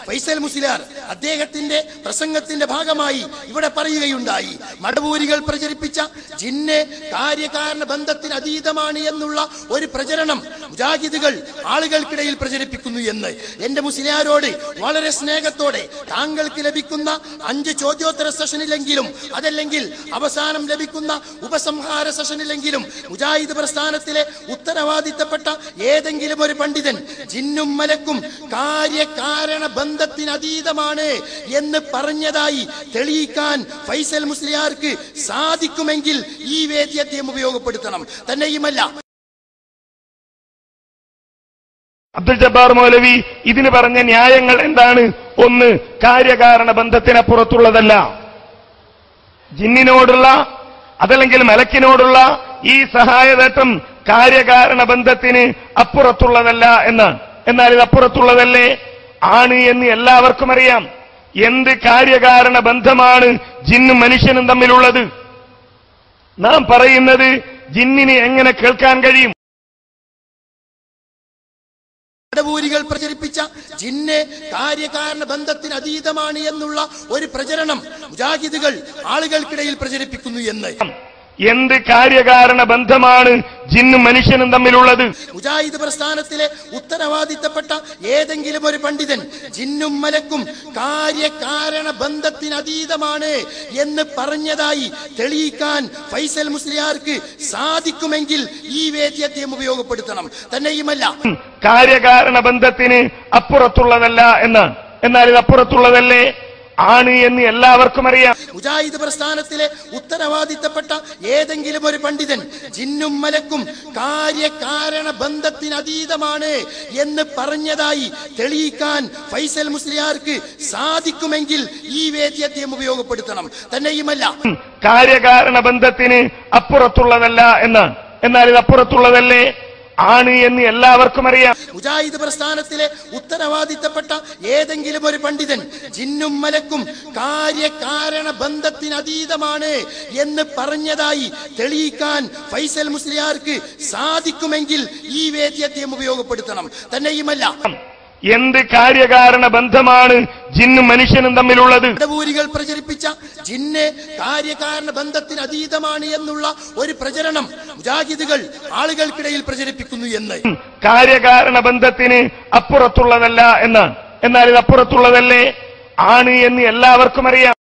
ഫൈസൽ മുസ്ലിയാർ അദ്ദേഹത്തിന്റെ പ്രസംഗത്തിന്റെ ഭാഗമായി ഇവിടെ പറയുകയുണ്ടായി, മടവൂരികൾ പ്രചരിപ്പിച്ച ജിന്ന് കാര്യകാരണ ബന്ധത്തിന് അതീതമാണ് എന്നുള്ള ഒരു പ്രചരണം മുജാഹിദുകൾ ആളുകൾക്കിടയിൽ പ്രചരിപ്പിക്കുന്നു എന്ന്. എന്റെ മുസ്ലിയാരോട് വളരെ സ്നേഹത്തോടെ താങ്കൾക്ക് ലഭിക്കുന്ന 5 ചോദ്യോത്തര സെഷനിലെങ്കിലും, അതല്ലെങ്കിൽ അവസാനം ലഭിക്കുന്ന ഉപസംഹാര സെഷനിലെങ്കിലും മുജാഹിദ് പ്രസ്ഥാനത്തിലെ ഉത്തരവാദിത്തപ്പെട്ട ഏതെങ്കിലും ഒരു പണ്ഡിതൻ ജിന്നും മലക്കും കാര്യകാരണ ബന്ധത്തിന് അതീതമാണ് എന്ന് പറഞ്ഞതായി തെളിയിക്കാൻ ഫൈസൽ മുസ്ലിയാർക്ക് സാധിക്കുമെങ്കിൽ ഈ വേദി അദ്ദേഹം ഉപയോഗപ്പെടുത്തണം. തന്നെയുമല്ല, അബ്ദുൽ ജബ്ബാർ മൗലവി ഇതിന് പറഞ്ഞ ന്യായങ്ങൾ എന്താണ്? ഒന്ന്, കാര്യകാരണ ബന്ധത്തിനപ്പുറത്തുള്ളതല്ല. ജിന്നിനോടുള്ള അതല്ലെങ്കിൽ മലക്കിനോടുള്ള ഈ സഹായതത്വം കാര്യകാരണ ബന്ധത്തിന് അപ്പുറത്തുള്ളതല്ല എന്നാണ്. എന്നാൽ ഇത് അപ്പുറത്തുള്ളതല്ലേ? ആണ് എന്ന് എല്ലാവർക്കും അറിയാം. എന്ത് കാര്യകാരണ ബന്ധമാണ് ജിന്നും മനുഷ്യനും തമ്മിലുള്ളത്? നാം പറയുന്നത് ജിന്നിന് എങ്ങനെ കേൾക്കാൻ കഴിയും? മടവൂരികൾ പ്രചരിപ്പിച്ച ജിന്ന് കാര്യകാരണ ബന്ധത്തിന് അതീതമാണ് എന്നുള്ള ഒരു പ്രചരണം മുജാഹിദുകൾ ആളുകൾക്കിടയിൽ പ്രചരിപ്പിക്കുന്നു എന്ന്. എന്ത് കാര്യകാരണ ബന്ധമാണ് ജിന്നും മനുഷ്യനും തമ്മിലുള്ളത്? മുജാഹിദ് പ്രസ്ഥാനത്തിലെ ഉത്തരവാദിത്തപ്പെട്ട ഏതെങ്കിലും ഒരു പണ്ഡിതൻ ജിന്നും മലക്കും കാര്യകാരണ ബന്ധത്തിന് അതീതമാണ് എന്ന് പറഞ്ഞതായി തെളിയിക്കാൻ ഫൈസൽ മുസ്ലിയാർക്ക് സാധിക്കുമെങ്കിൽ ഈ വേദി അദ്ദേഹം ഉപയോഗപ്പെടുത്തണം. തന്നെയുമല്ല, കാര്യകാരണ ബന്ധത്തിന് അപ്പുറത്തുള്ളതല്ല എന്നാണ്. എന്നാൽ ഇത് അപ്പുറത്തുള്ളതല്ലേ? ആണ് എന്ന് എല്ലാവർക്കും അറിയാം. മുജാഹിദ് പ്രസ്ഥാനത്തിലെ ഉത്തരവാദിത്തപ്പെട്ട ഏതെങ്കിലും ഒരു പണ്ഡിതൻ ജിന്നും മലക്കും കാര്യകാരണ ബന്ധത്തിന് അതീതമാണ് എന്ന് പറഞ്ഞതായി തെളിയിക്കാൻ ഫൈസൽ മുസ്ലിയാർക്ക് സാധിക്കുമെങ്കിൽ ഈ വേദി അദ്ദേഹം ഉപയോഗപ്പെടുത്തണം. തന്നെയുമല്ല, കാര്യകാരണ ബന്ധത്തിന് അപ്പുറത്തുള്ളതല്ല എന്നാണ്. എന്നാൽ ഇത് അപ്പുറത്തുള്ളതല്ലേ? ആണ് എന്ന് എല്ലാവർക്കും അറിയാം. മുജാഹിദ് പ്രസ്ഥാനത്തിലെ ഉത്തരവാദിത്തപ്പെട്ട ഏതെങ്കിലും ഒരു പണ്ഡിതൻ ജിന്നും മലക്കും കാര്യകാരണ ബന്ധത്തിന് അതീതമാണ് എന്ന് പറഞ്ഞതായി തെളിയിക്കാൻ ഫൈസൽ മുസ്ലിയാർക്ക് സാധിക്കുമെങ്കിൽ ഈ വേദി അദ്ദേഹം ഉപയോഗപ്പെടുത്തണം. തന്നെയുമല്ല, എന്ത് കാര്യകാരണ ബന്ധമാണ് ജിന്നും മനുഷ്യനും തമ്മിലുള്ളത്? മടവൂരികൾ പ്രചരിപ്പിച്ച ജിന്ന് കാര്യകാരണ ബന്ധത്തിന് അതീതമാണ് എന്നുള്ള ഒരു പ്രചരണം മുജാഹിദുകൾ ആളുകൾക്കിടയിൽ പ്രചരിപ്പിക്കുന്നു എന്ന്. കാര്യകാരണ ബന്ധത്തിന് അപ്പുറത്തുള്ളതല്ല എന്നാണ്. എന്നാൽ ഇത് അപ്പുറത്തുള്ളതല്ലേ? ആണ് എന്ന് എല്ലാവർക്കും അറിയാം.